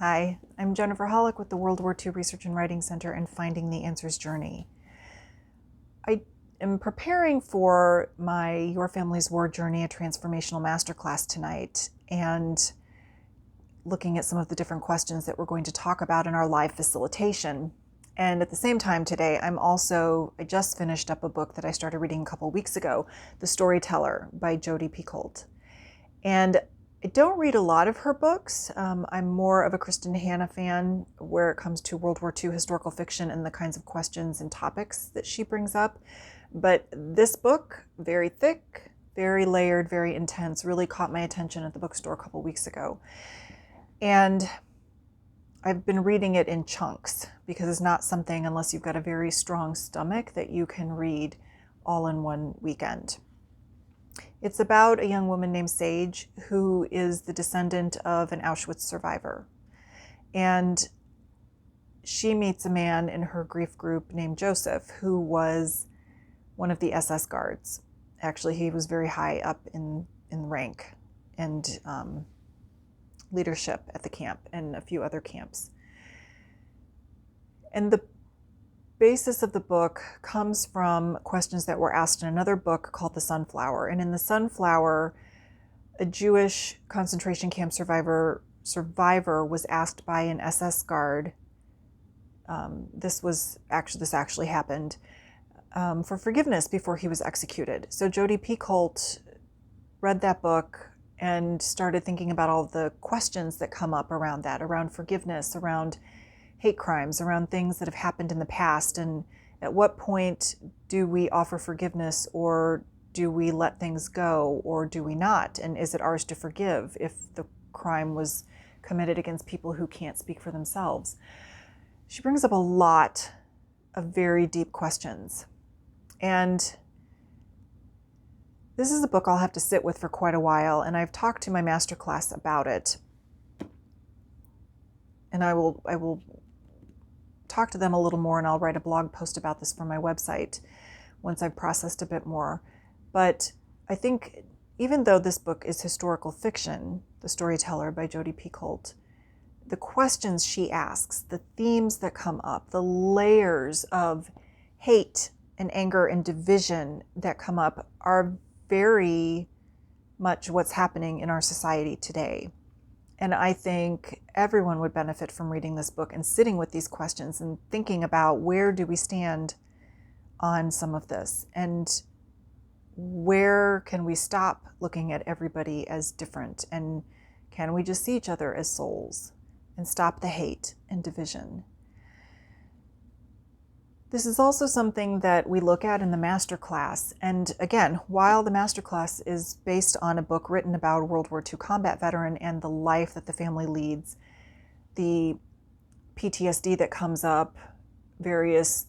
Hi, I'm Jennifer Hollick with the World War II Research and Writing Center and Finding the Answers journey. I am preparing for my Your Family's War Journey, a transformational masterclass tonight, and looking at some of the different questions that we're going to talk about in our live facilitation. And at the same time today, I just finished up a book that I started reading a couple weeks ago, The Storyteller by Jodi Picoult. And I don't read a lot of her books. I'm more of a Kristen Hanna fan where it comes to World War II historical fiction and the kinds of questions and topics that she brings up. But this book, very thick, very layered, very intense, really caught my attention at the bookstore a couple weeks ago. And I've been reading it in chunks because it's not something, unless you've got a very strong stomach, that you can read all in one weekend. It's about a young woman named Sage who is the descendant of an Auschwitz survivor. And she meets a man in her grief group named Joseph, who was one of the SS guards. Actually, he was very high up in rank and leadership at the camp and a few other camps. And the basis of the book comes from questions that were asked in another book called The Sunflower. And in The Sunflower, a Jewish concentration camp survivor was asked by an SS guard, this actually happened, for forgiveness before he was executed. So Jodi Picoult read that book and started thinking about all the questions that come up around that, around forgiveness, around hate crimes, around things that have happened in the past, and at what point do we offer forgiveness, or do we let things go, or do we not? And is it ours to forgive if the crime was committed against people who can't speak for themselves? She brings up a lot of very deep questions. And this is a book I'll have to sit with for quite a while, and I've talked to my masterclass about it. And I will talk to them a little more, and I'll write a blog post about this for my website once I've processed a bit more. But I think even though this book is historical fiction, The Storyteller by Jodi Picoult, the questions she asks, the themes that come up, the layers of hate and anger and division that come up are very much what's happening in our society today. And I think everyone would benefit from reading this book and sitting with these questions and thinking about, where do we stand on some of this? And where can we stop looking at everybody as different? And can we just see each other as souls and stop the hate and division? This is also something that we look at in the masterclass. And again, while the masterclass is based on a book written about a World War II combat veteran and the life that the family leads, the PTSD that comes up, various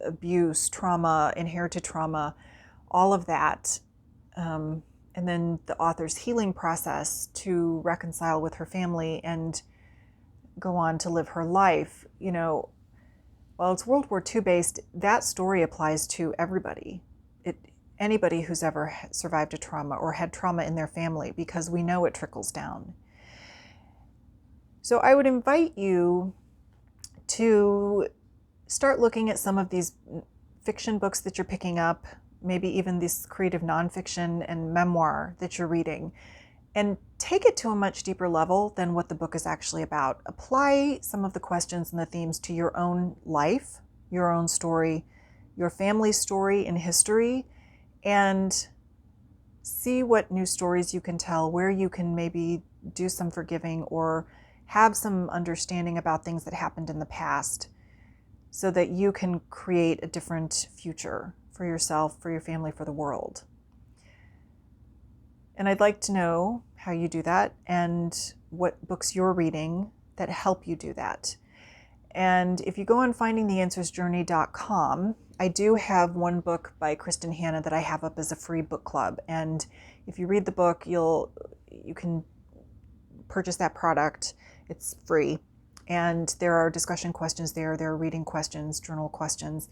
abuse, trauma, inherited trauma, all of that, and then the author's healing process to reconcile with her family and go on to live her life, while it's World War II based, that story applies to everybody. Anybody who's ever survived a trauma or had trauma in their family, because we know it trickles down. So I would invite you to start looking at some of these fiction books that you're picking up, maybe even this creative nonfiction and memoir that you're reading, and take it to a much deeper level than what the book is actually about. Apply some of the questions and the themes to your own life, your own story, your family's story in history, and see what new stories you can tell, where you can maybe do some forgiving or have some understanding about things that happened in the past, so that you can create a different future for yourself, for your family, for the world. And I'd like to know how you do that and what books you're reading that help you do that. And if you go on findingtheanswersjourney.com, I do have one book by Kristen Hanna that I have up as a free book club. And if you read the book, you can purchase that product. It's free. And there are discussion questions there. There are reading questions, journal questions.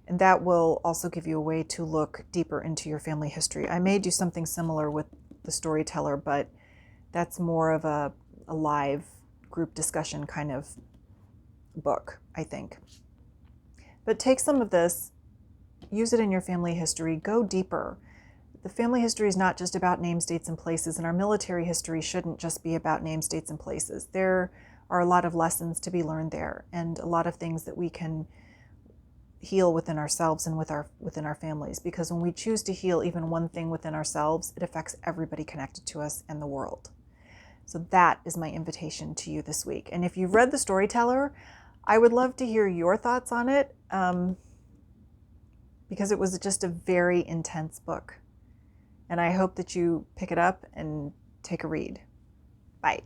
And that will also give you a way to look deeper into your family history. I may do something similar with The Storyteller, but that's more of a live group discussion kind of book, I think. But take some of this, use it in your family history, go deeper. The family history is not just about names, dates, and places, and our military history shouldn't just be about names, dates, and places. There are a lot of lessons to be learned there, and a lot of things that we can heal within ourselves and within our families, because when we choose to heal even one thing within ourselves, it affects everybody connected to us and the world. So that is my invitation to you this week. And if you've read The Storyteller, I would love to hear your thoughts on it, because it was just a very intense book. And I hope that you pick it up and take a read. Bye.